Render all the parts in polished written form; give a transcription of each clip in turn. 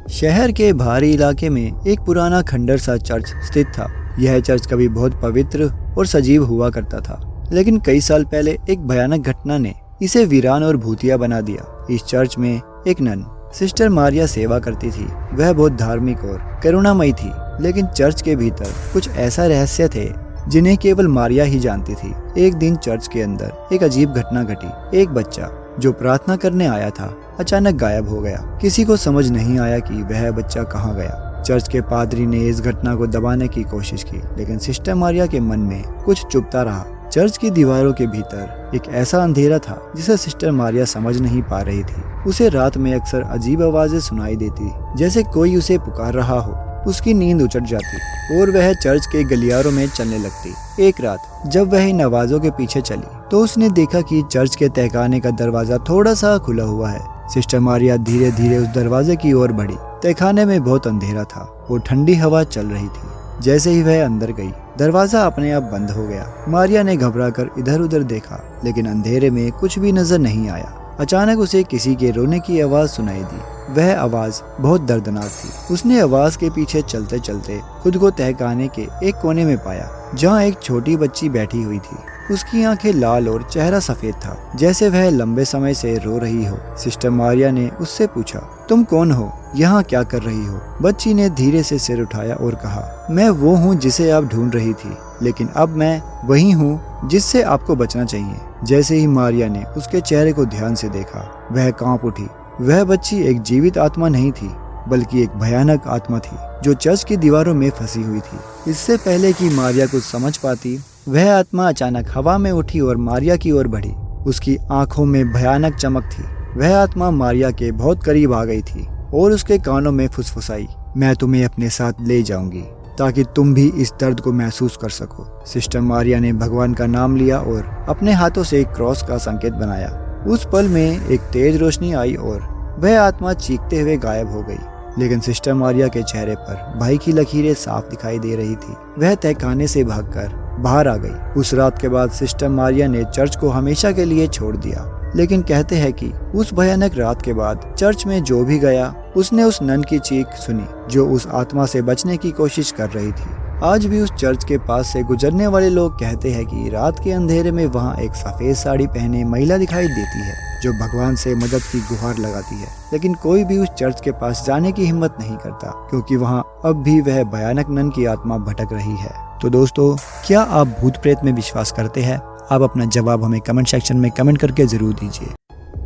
शहर के बाहरी इलाके में एक पुराना खंडर सा चर्च स्थित था। यह चर्च कभी बहुत पवित्र और सजीव हुआ करता था, लेकिन कई साल पहले एक भयानक घटना ने इसे वीरान और भूतिया बना दिया। इस चर्च में एक नन सिस्टर मारिया सेवा करती थी। वह बहुत धार्मिक और करुणामयी थी, लेकिन चर्च के भीतर कुछ ऐसा रहस्य थे जिन्हें केवल मारिया ही जानती थी। एक दिन चर्च के अंदर एक अजीब घटना घटी। एक बच्चा जो प्रार्थना करने आया था अचानक गायब हो गया। किसी को समझ नहीं आया कि वह बच्चा कहाँ गया। चर्च के पादरी ने इस घटना को दबाने की कोशिश की, लेकिन सिस्टर मारिया के मन में कुछ चुभता रहा। चर्च की दीवारों के भीतर एक ऐसा अंधेरा था जिसे सिस्टर मारिया समझ नहीं पा रही थी। उसे रात में अक्सर अजीब आवाजें सुनाई देती, जैसे कोई उसे पुकार रहा हो। उसकी नींद उचट जाती और वह चर्च के गलियारों में चलने लगती। एक रात जब वह इन आवाजों के पीछे चली तो उसने देखा कि चर्च के तहखाने का दरवाजा थोड़ा सा खुला हुआ है। सिस्टर मारिया धीरे धीरे उस दरवाजे की ओर बढ़ी। तहखाने में बहुत अंधेरा था और ठंडी हवा चल रही थी। जैसे ही वह अंदर गई, दरवाजा अपने आप बंद हो गया। मारिया ने घबराकर इधर उधर देखा, लेकिन अंधेरे में कुछ भी नजर नहीं आया। अचानक उसे किसी के रोने की आवाज सुनाई दी। वह आवाज बहुत दर्दनाक थी। उसने आवाज के पीछे चलते चलते खुद को तहखाने के एक कोने में पाया, जहाँ एक छोटी बच्ची बैठी हुई थी। उसकी आंखें लाल और चेहरा सफेद था, जैसे वह लंबे समय से रो रही हो। सिस्टर मारिया ने उससे पूछा, तुम कौन हो? यहाँ क्या कर रही हो? बच्ची ने धीरे से सिर उठाया और कहा, मैं वो हूँ जिसे आप ढूंढ रही थी, लेकिन अब मैं वही हूँ जिससे आपको बचना चाहिए। जैसे ही मारिया ने उसके चेहरे को ध्यान से देखा, वह कांप उठी। वह बच्ची एक जीवित आत्मा नहीं थी, बल्कि एक भयानक आत्मा थी जो चर्च की दीवारों में फंसी हुई थी। इससे पहले कि मारिया कुछ समझ पाती, वह आत्मा अचानक हवा में उठी और मारिया की ओर बढ़ी। उसकी आंखों में भयानक चमक थी। वह आत्मा मारिया के बहुत करीब आ गई थी और उसके कानों में फुसफुसाई, मैं तुम्हें अपने साथ ले जाऊंगी ताकि तुम भी इस दर्द को महसूस कर सको। सिस्टर मारिया ने भगवान का नाम लिया और अपने हाथों से एक क्रॉस का संकेत बनाया। उस पल में एक तेज रोशनी आई और वह आत्मा चीखते हुए गायब हो गई। लेकिन सिस्टर मारिया के चेहरे पर भय की लकीरें साफ दिखाई दे रही थी। वह तहखाने से भागकर बाहर आ गई। उस रात के बाद सिस्टर मारिया ने चर्च को हमेशा के लिए छोड़ दिया, लेकिन कहते हैं कि उस भयानक रात के बाद चर्च में जो भी गया, उसने उस नन की चीख सुनी जो उस आत्मा से बचने की कोशिश कर रही थी। आज भी उस चर्च के पास से गुजरने वाले लोग कहते हैं कि रात के अंधेरे में वहाँ एक सफेद साड़ी पहने महिला दिखाई देती है जो भगवान से मदद की गुहार लगाती है। लेकिन कोई भी उस चर्च के पास जाने की हिम्मत नहीं करता, क्योंकि वहाँ अब भी वह भयानक नन की आत्मा भटक रही है। तो दोस्तों, क्या आप भूत प्रेत में विश्वास करते हैं? आप अपना जवाब हमें कमेंट सेक्शन में कमेंट करके जरूर दीजिए।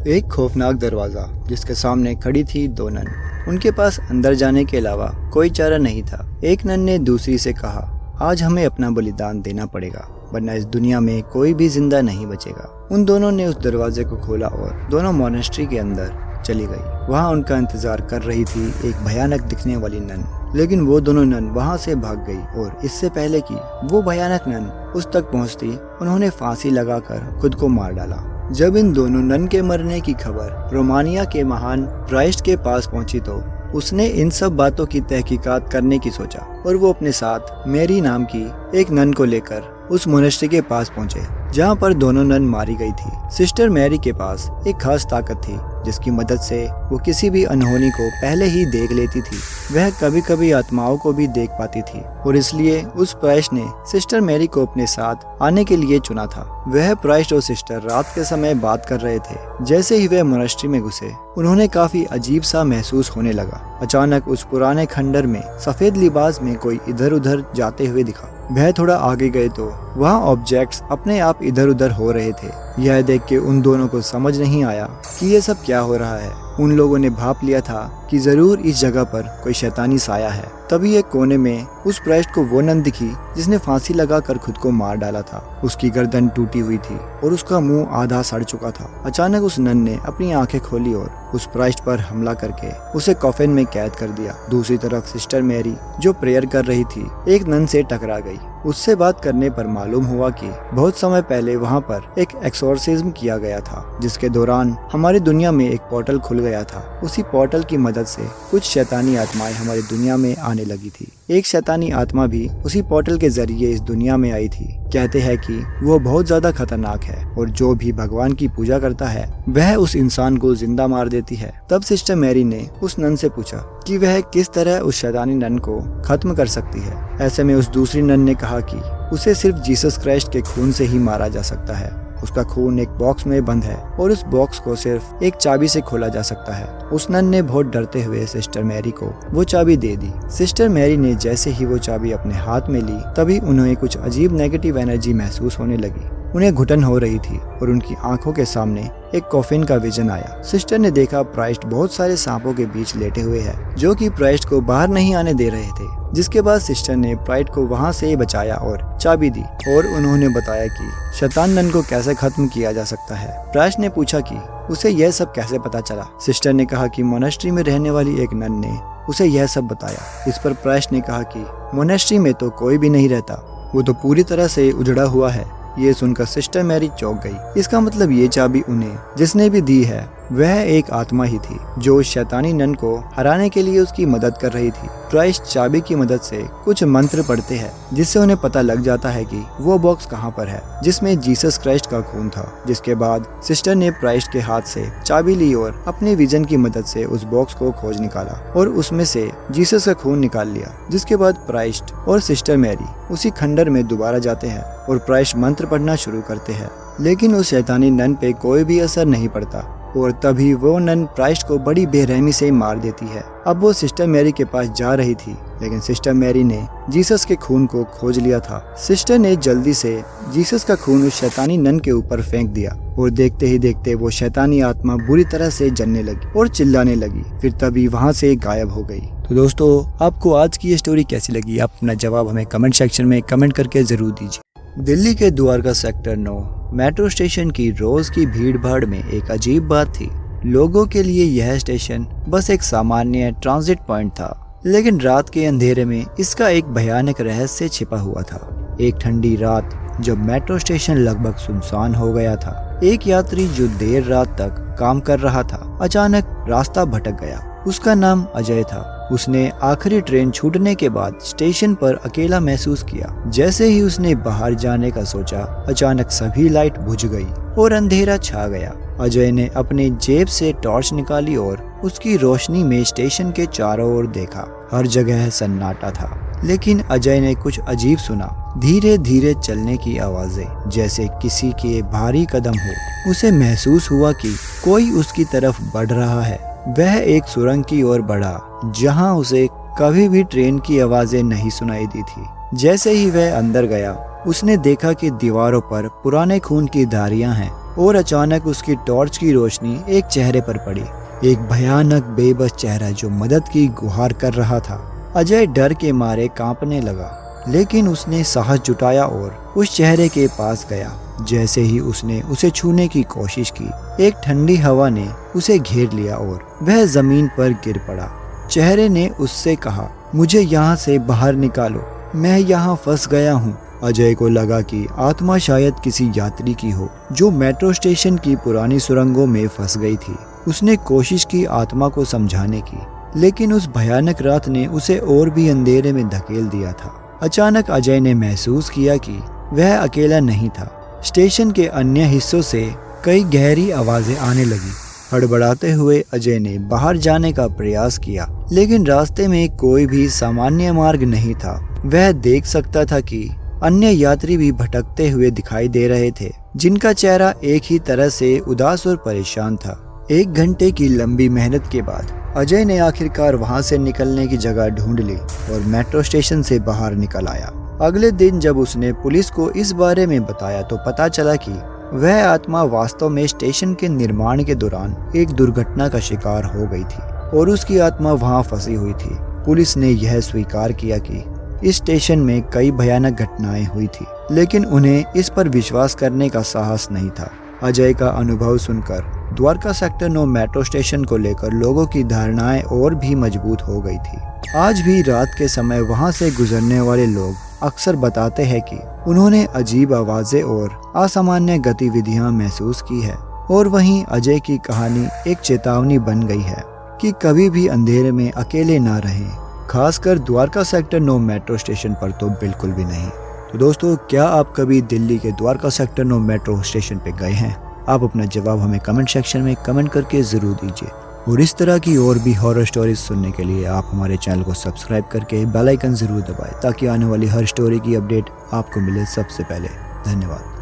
एक खौफनाक दरवाजा जिसके सामने खड़ी थी दो नन। उनके पास अंदर जाने के अलावा कोई चारा नहीं था। एक नन ने दूसरी से कहा, आज हमें अपना बलिदान देना पड़ेगा, वरना इस दुनिया में कोई भी जिंदा नहीं बचेगा। उन दोनों ने उस दरवाजे को खोला और दोनों मॉनेस्ट्री के अंदर चली गई। वहाँ उनका इंतजार कर रही थी एक भयानक दिखने वाली नन, लेकिन वो दोनों नन वहाँ से भाग गई और इससे पहले कि वो भयानक नन उस तक पहुँचती, उन्होंने फांसी लगाकर खुद को मार डाला। जब इन दोनों नन के मरने की खबर रोमानिया के महान प्राइस्ट के पास पहुंची तो उसने इन सब बातों की तहकीकात करने की सोचा और वो अपने साथ मेरी नाम की एक नन को लेकर उस मोनेस्ट्री के पास पहुंचे जहां पर दोनों नन मारी गई थी। सिस्टर मैरी के पास एक खास ताकत थी जिसकी मदद से वो किसी भी अनहोनी को पहले ही देख लेती थी। वह कभी कभी आत्माओं को भी देख पाती थी और इसलिए उस प्राइस्ट ने सिस्टर मैरी को अपने साथ आने के लिए चुना था। वह प्राइस्ट और सिस्टर रात के समय बात कर रहे थे। जैसे ही वह मोनेस्ट्री में घुसे, उन्होंने काफी अजीब सा महसूस होने लगा। अचानक उस पुराने खंडर में सफेद लिबास में कोई इधर उधर जाते हुए दिखा। वह थोड़ा आगे गए तो वहाँ ऑब्जेक्ट्स अपने आप इधर उधर हो रहे थे। यह देख के उन दोनों को समझ नहीं आया कि ये सब क्या हो रहा है। उन लोगों ने भाप लिया था कि जरूर इस जगह पर कोई शैतानी साया है। तभी एक कोने में उस प्राइस्ट को वो नन दिखी जिसने फांसी लगाकर खुद को मार डाला था। उसकी गर्दन टूटी हुई थी और उसका मुंह आधा सड़ चुका था। अचानक उस नन ने अपनी आंखें खोली और उस प्राइस्ट पर हमला करके उसे कॉफिन में कैद कर दिया। दूसरी तरफ सिस्टर मैरी जो प्रेयर कर रही थी, एक नन से टकरा गई। उससे बात करने पर मालूम हुआ कि बहुत समय पहले वहाँ पर एक एक्सोर्सिज्म किया गया था, जिसके दौरान हमारी दुनिया में एक पोर्टल खुल गया था। उसी पोर्टल की मदद से कुछ शैतानी आत्माएं हमारी दुनिया में आने आने लगी थी। एक शैतानी आत्मा भी उसी पोर्टल के जरिए इस दुनिया में आई थी। कहते हैं कि वो बहुत ज्यादा खतरनाक है और जो भी भगवान की पूजा करता है वह उस इंसान को जिंदा मार देती है। तब सिस्टर मैरी ने उस नन से पूछा कि वह किस तरह उस शैतानी नन को खत्म कर सकती है। ऐसे में उस दूसरी नन ने कहा कि उसे सिर्फ जीसस क्राइस्ट के खून से ही मारा जा सकता है। उसका खून एक बॉक्स में बंद है और उस बॉक्स को सिर्फ एक चाबी से खोला जा सकता है। उस नन ने बहुत डरते हुए सिस्टर मैरी को वो चाबी दे दी। सिस्टर मैरी ने जैसे ही वो चाबी अपने हाथ में ली तभी उन्हें कुछ अजीब नेगेटिव एनर्जी महसूस होने लगी। उन्हें घुटन हो रही थी और उनकी आंखों के सामने एक कॉफिन का विजन आया। सिस्टर ने देखा प्राइस्ट बहुत सारे सांपों के बीच लेटे हुए है जो कि प्राइस्ट को बाहर नहीं आने दे रहे थे। जिसके बाद सिस्टर ने प्राइस्ट को वहां से बचाया और चाबी दी और उन्होंने बताया कि शैतान नन को कैसे खत्म किया जा सकता है। प्राइस्ट ने पूछा कि उसे यह सब कैसे पता चला। सिस्टर ने कहा कि मोनेस्ट्री में रहने वाली एक नन ने उसे यह सब बताया। इस पर प्राइस्ट ने कहा कि मोनेस्ट्री में तो कोई भी नहीं रहता, वो तो पूरी तरह से उजड़ा हुआ है। ये सुनकर सिस्टर मैरी चौंक गई। इसका मतलब ये चाबी उन्हें जिसने भी दी है वह एक आत्मा ही थी जो उस शैतानी नन को हराने के लिए उसकी मदद कर रही थी। क्राइस्ट चाबी की मदद से कुछ मंत्र पढ़ते हैं जिससे उन्हें पता लग जाता है कि वो बॉक्स कहाँ पर है जिसमें जीसस क्राइस्ट का खून था। जिसके बाद सिस्टर ने क्राइस्ट के हाथ से चाबी ली और अपने विजन की मदद से उस बॉक्स को खोज निकाला और उसमें से जीसस का खून निकाल लिया। जिसके बाद क्राइस्ट और सिस्टर मैरी उसी खंडर में दोबारा जाते हैं और क्राइस्ट मंत्र पढ़ना शुरू करते हैं, लेकिन उस शैतानी नन पे कोई भी असर नहीं पड़ता और तभी वो नन क्राइस्ट को बड़ी बेरहमी से मार देती है। अब वो सिस्टर मैरी के पास जा रही थी लेकिन सिस्टर मैरी ने जीसस के खून को खोज लिया था। सिस्टर ने जल्दी से जीसस का खून उस शैतानी नन के ऊपर फेंक दिया और देखते ही देखते वो शैतानी आत्मा बुरी तरह से जलने लगी और चिल्लाने लगी, फिर तभी वहाँ से गायब हो गई। तो दोस्तों, आपको आज की ये स्टोरी कैसी लगी? आप अपना जवाब हमें कमेंट सेक्शन में कमेंट करके जरूर दीजिए। दिल्ली के द्वारका सेक्टर 9 मेट्रो स्टेशन की रोज की भीड़ भाड़ में एक अजीब बात थी। लोगों के लिए यह स्टेशन बस एक सामान्य ट्रांजिट पॉइंट था, लेकिन रात के अंधेरे में इसका एक भयानक रहस्य छिपा हुआ था। एक ठंडी रात जब मेट्रो स्टेशन लगभग सुनसान हो गया था, एक यात्री जो देर रात तक काम कर रहा था अचानक रास्ता भटक गया। उसका नाम अजय था। उसने आखिरी ट्रेन छूटने के बाद स्टेशन पर अकेला महसूस किया। जैसे ही उसने बाहर जाने का सोचा, अचानक सभी लाइट बुझ गई और अंधेरा छा गया। अजय ने अपने जेब से टॉर्च निकाली और उसकी रोशनी में स्टेशन के चारों ओर देखा। हर जगह सन्नाटा था, लेकिन अजय ने कुछ अजीब सुना। धीरे धीरे चलने की आवाजें, जैसे किसी के भारी कदम हो। उसे महसूस हुआ कि कोई उसकी तरफ बढ़ रहा है। वह एक सुरंग की ओर बढ़ा जहां उसे कभी भी ट्रेन की आवाजें नहीं सुनाई दी थी। जैसे ही वह अंदर गया, उसने देखा कि दीवारों पर पुराने खून की धारियां हैं और अचानक उसकी टॉर्च की रोशनी एक चेहरे पर पड़ी। एक भयानक बेबस चेहरा जो मदद की गुहार कर रहा था। अजय डर के मारे कांपने लगा, लेकिन उसने साहस जुटाया और उस चेहरे के पास गया। जैसे ही उसने उसे छूने की कोशिश की, एक ठंडी हवा ने उसे घेर लिया और वह जमीन पर गिर पड़ा। चेहरे ने उससे कहा, मुझे यहाँ से बाहर निकालो, मैं यहाँ फंस गया हूँ। अजय को लगा कि आत्मा शायद किसी यात्री की हो जो मेट्रो स्टेशन की पुरानी सुरंगों में फंस गई थी। उसने कोशिश की आत्मा को समझाने की, लेकिन उस भयानक रात ने उसे और भी अंधेरे में धकेल दिया था। अचानक अजय ने महसूस किया कि वह अकेला नहीं था। स्टेशन के अन्य हिस्सों से कई गहरी आवाजें आने लगी। हड़बड़ाते हुए अजय ने बाहर जाने का प्रयास किया, लेकिन रास्ते में कोई भी सामान्य मार्ग नहीं था। वह देख सकता था कि अन्य यात्री भी भटकते हुए दिखाई दे रहे थे, जिनका चेहरा एक ही तरह से उदास और परेशान था। 1 घंटे की लंबी मेहनत के बाद अजय ने आखिरकार वहां से निकलने की जगह ढूंढ ली और मेट्रो स्टेशन से बाहर निकल आया। अगले दिन जब उसने पुलिस को इस बारे में बताया तो पता चला कि वह आत्मा वास्तव में स्टेशन के निर्माण के दौरान एक दुर्घटना का शिकार हो गई थी और उसकी आत्मा वहां फंसी हुई थी। पुलिस ने यह स्वीकार किया कि इस स्टेशन में कई भयानक घटनाएं हुई थी, लेकिन उन्हें इस पर विश्वास करने का साहस नहीं था। अजय का अनुभव सुनकर द्वारका सेक्टर 9 मेट्रो स्टेशन को लेकर लोगों की धारणाएं और भी मजबूत हो गई थी। आज भी रात के समय वहां से गुजरने वाले लोग अक्सर बताते हैं कि उन्होंने अजीब आवाजें और असामान्य गतिविधियां महसूस की है। और वहीं अजय की कहानी एक चेतावनी बन गई है कि कभी भी अंधेरे में अकेले ना रहें, खासकर द्वारका सेक्टर 9 मेट्रो स्टेशन पर तो बिल्कुल भी नहीं। तो दोस्तों, क्या आप कभी दिल्ली के द्वारका सेक्टर 9 मेट्रो स्टेशन पे गए हैं? आप अपना जवाब हमें कमेंट सेक्शन में कमेंट करके ज़रूर दीजिए। और इस तरह की और भी हॉरर स्टोरीज सुनने के लिए आप हमारे चैनल को सब्सक्राइब करके बेल आइकन ज़रूर दबाएं ताकि आने वाली हर स्टोरी की अपडेट आपको मिले सबसे पहले। धन्यवाद।